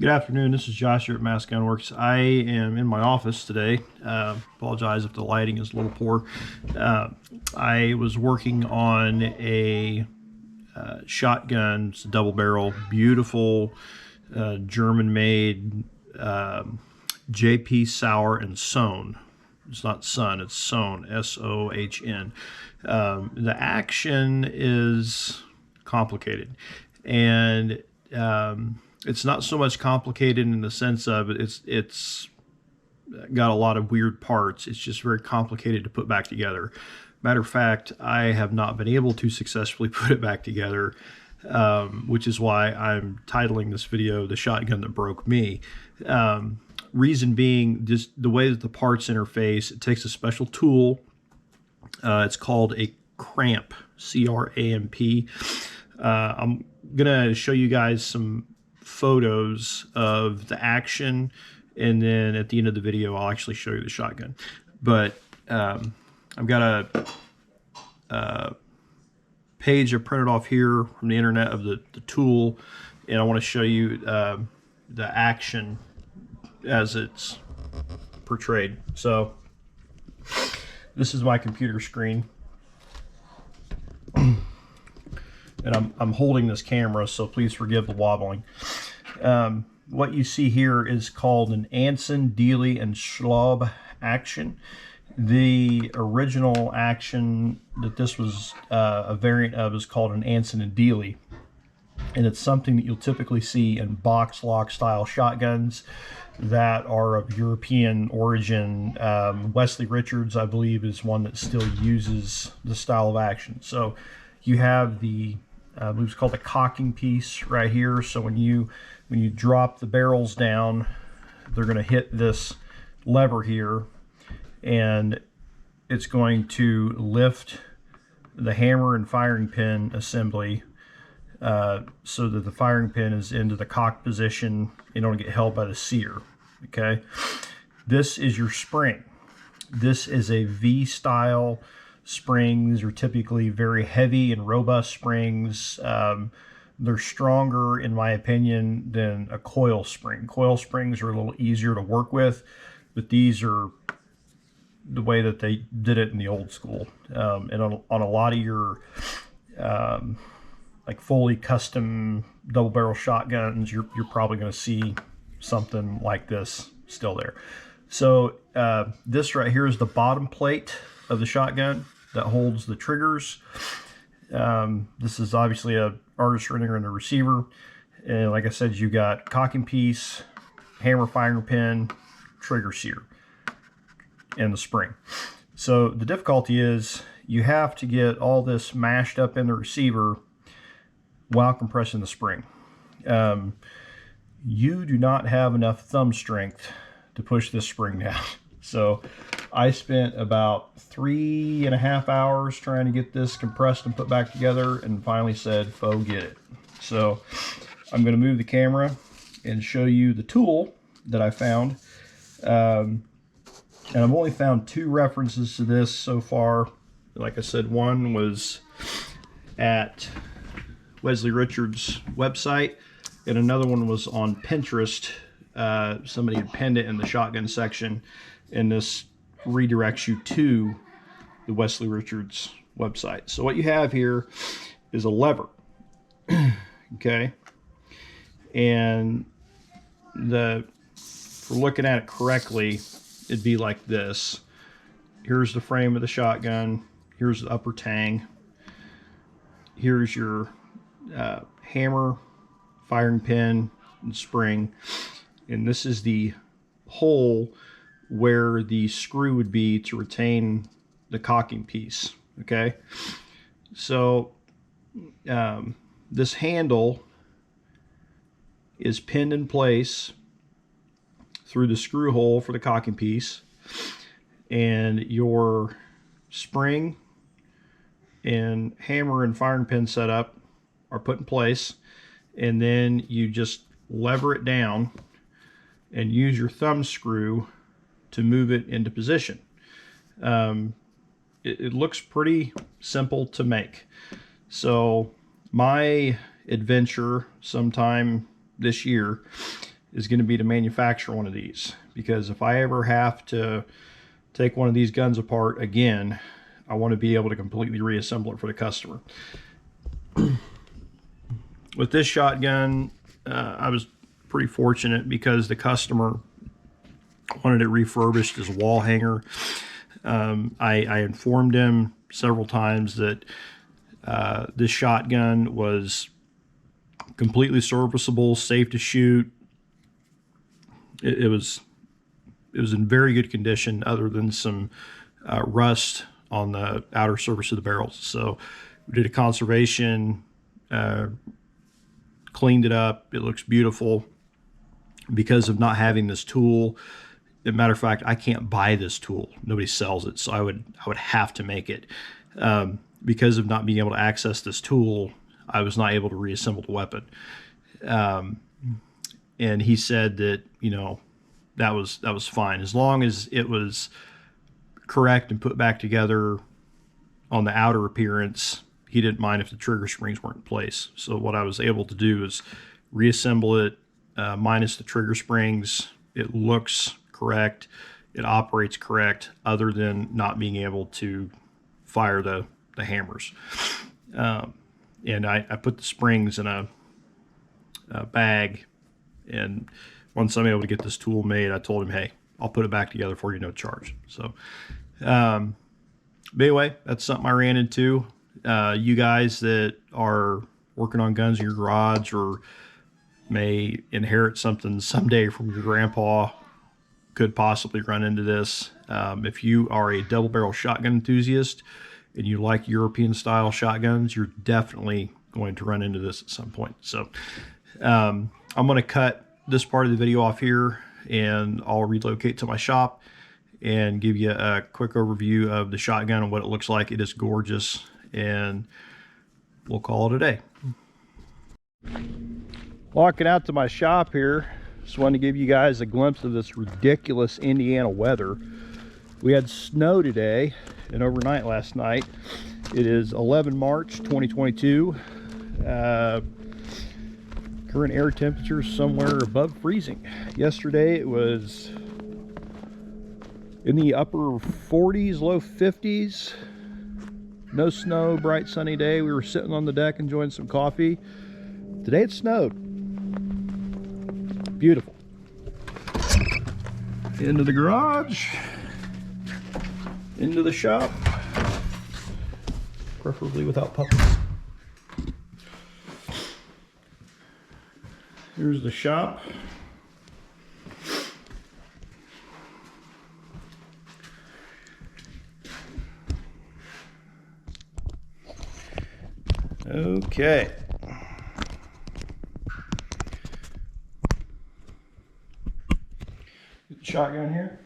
Good afternoon. This is Josh here at Mass Gun Works. I am in my office today. Apologize if the lighting is a little poor. I was working on a shotgun. It's a double barrel, beautiful German-made JP Sauer and Sohn. It's not Son, it's Sohn, S-O-H-N. The action is complicated, and it's not so much complicated in the sense of it's got a lot of weird parts. It's just very complicated to put back together. Matter of fact, I have not been able to successfully put it back together, which is why I'm titling this video "The Shotgun That Broke Me." Reason being, just the way that the parts interface. It takes a special tool. It's called a cramp, C-R-A-M-P. I'm gonna show you guys some photos of the action, and then at the end of the video I'll actually show you the shotgun. But I've got a page I printed off here from the internet of the tool, and I want to show you the action as it's portrayed. So this is my computer screen, and I'm holding this camera, so please forgive the wobbling. What you see here is called an Anson, Dealey, and Schwab action. The original action that this was a variant of is called an Anson and Dealey, and it's something that you'll typically see in box lock style shotguns that are of European origin. Wesley Richards, I believe, is one that still uses the style of action. So you have the it's called the cocking piece right here. So when you drop the barrels down, they're going to hit this lever here, and it's going to lift the hammer and firing pin assembly so that the firing pin is into the cock position. You don't get held by the sear. Okay, this is your spring. This is a V-style spring. These are typically very heavy and robust springs. They're stronger, in my opinion, than a coil spring. Coil springs are a little easier to work with, but these are the way that they did it in the old school. And on a lot of your like fully custom double barrel shotguns, you're probably going to see something like this still there. So this right here is the bottom plate of the shotgun that holds the triggers. This is obviously a artist rendinger and a receiver, and like I said, you got cocking piece, hammer firing pin, trigger sear, and the spring. So the difficulty is you have to get all this mashed up in the receiver while compressing the spring. You do not have enough thumb strength to push this spring down. So I spent about 3.5 hours trying to get this compressed and put back together, and finally said, forget it. So I'm going to move the camera and show you the tool that I found. And I've only found 2 references to this so far. Like I said, one was at Wesley Richards' website, and another one was on Pinterest. Somebody had pinned it in the shotgun section, and this redirects you to the Wesley Richards website. So what you have here is a lever, okay? And for looking at it correctly, it'd be like this. Here's the frame of the shotgun. Here's the upper tang. Here's your hammer, firing pin, and spring. And this is the hole where the screw would be to retain the cocking piece. Okay, so this handle is pinned in place through the screw hole for the cocking piece, and your spring and hammer and firing pin setup are put in place, and then you just lever it down and use your thumb screw to move it into position. It looks pretty simple to make. So my adventure sometime this year is going to be to manufacture one of these, because if I ever have to take one of these guns apart again, I want to be able to completely reassemble it for the customer. With this shotgun, I was pretty fortunate because the customer wanted it refurbished as a wall hanger. I informed him several times that this shotgun was completely serviceable, safe to shoot. It was in very good condition, other than some rust on the outer surface of the barrels. So we did a conservation, cleaned it up. It looks beautiful. Because of not having this tool, as a matter of fact, I can't buy this tool. Nobody sells it, so I would have to make it. Because of not being able to access this tool, I was not able to reassemble the weapon. And he said that, you know, that was fine as long as it was correct and put back together on the outer appearance. He didn't mind if the trigger springs weren't in place. So what I was able to do is reassemble it minus the trigger springs. It looks correct. It operates correct, other than not being able to fire the hammers. And I put the springs in a bag, and once I'm able to get this tool made, I told him, hey, I'll put it back together for you, no charge. So, but anyway, that's something I ran into. You guys that are working on guns in your garage, or may inherit something someday from your grandpa, could possibly run into this. If you are a double barrel shotgun enthusiast and you like European style shotguns, you're definitely going to run into this at some point. So I'm going to cut this part of the video off here, and I'll relocate to my shop and give you a quick overview of the shotgun and what it looks like. It is gorgeous, and we'll call it a day. Walking out to my shop here, just wanted to give you guys a glimpse of this ridiculous Indiana weather. We had snow today and overnight last night. It is 11 March 2022. Current air temperature somewhere above freezing. Yesterday it was in the upper 40s, low 50s. No snow, bright sunny day. We were sitting on the deck enjoying some coffee. Today it snowed. Beautiful. Into the garage, into the shop, preferably without puppies. Here's the shop. Okay. Shotgun here.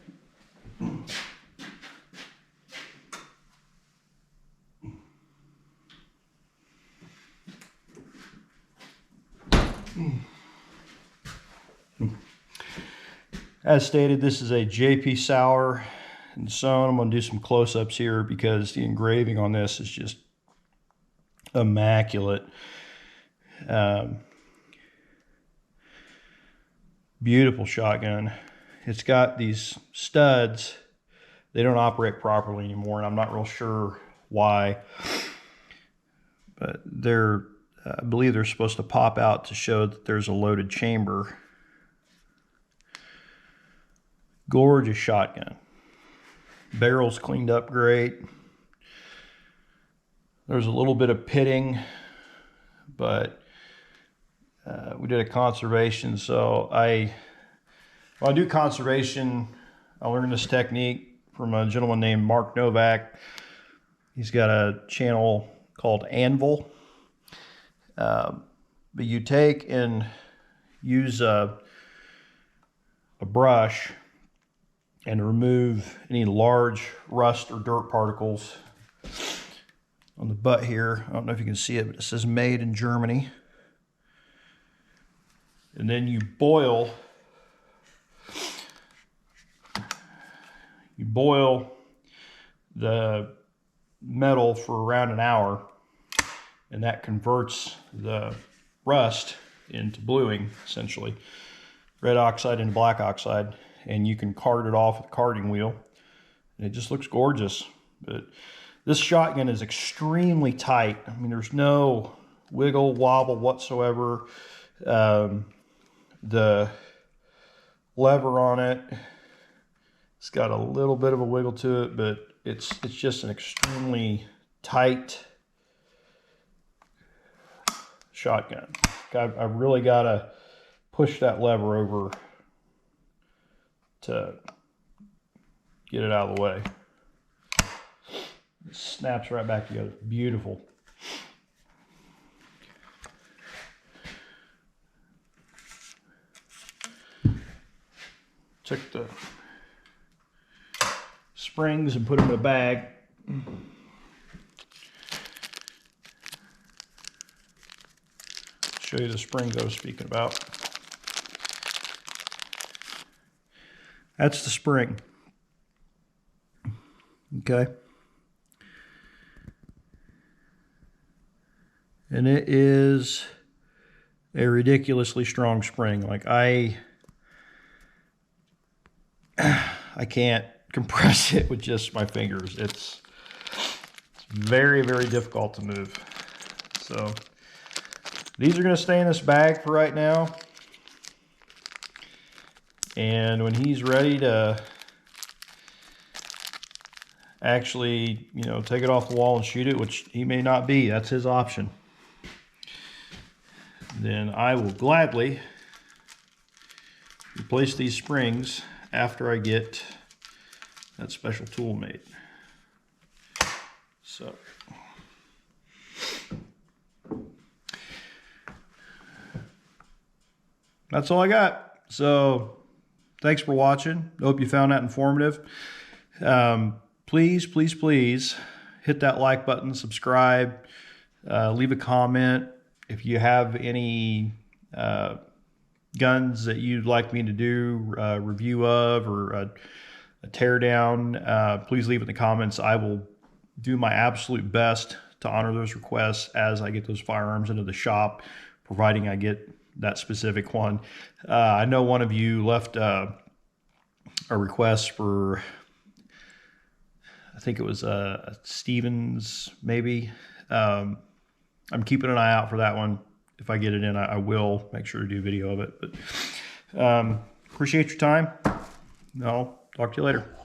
As stated, this is a JP Sauer and Sohn. I'm going to do some close-ups here because the engraving on this is just immaculate. Beautiful shotgun. It's got these studs. They don't operate properly anymore, and I'm not real sure why. But they're, I believe they're supposed to pop out to show that there's a loaded chamber. Gorgeous shotgun. Barrel's cleaned up great. There's a little bit of pitting, but we did a conservation. So when I do conservation, I learned this technique from a gentleman named Mark Novak. He's got a channel called Anvil. But you take and use a brush and remove any large rust or dirt particles on the butt here. I don't know if you can see it, but it says made in Germany. And then you boil the metal for around an hour, and that converts the rust into bluing, essentially. red oxide and black oxide, and you can cart it off with a carting wheel. And it just looks gorgeous. But this shotgun is extremely tight. I mean, there's no wiggle wobble whatsoever. The lever on it, it's got a little bit of a wiggle to it, but it's just an extremely tight shotgun. I really got to push that lever over to get it out of the way. It snaps right back together. Beautiful. Took the springs and put them in a bag. Show you the springs I was speaking about. That's the spring. Okay. And it is a ridiculously strong spring. Like I can't compress it with just my fingers. It's very, very difficult to move. So these are going to stay in this bag for right now. And when he's ready to actually, you know, take it off the wall and shoot it, which he may not be, that's his option, then I will gladly replace these springs after I get that special tool made. So that's all I got. So thanks for watching. Hope you found that informative. Please, please, please hit that like button, subscribe, leave a comment. If you have any guns that you'd like me to do a review of or a tear down, please leave it in the comments. I will do my absolute best to honor those requests as I get those firearms into the shop, providing I get that specific one. I know one of you left a request for, I think it was Stevens maybe. I'm keeping an eye out for that one. If I get it in, I will make sure to do a video of it. But appreciate your time. I'll talk to you later.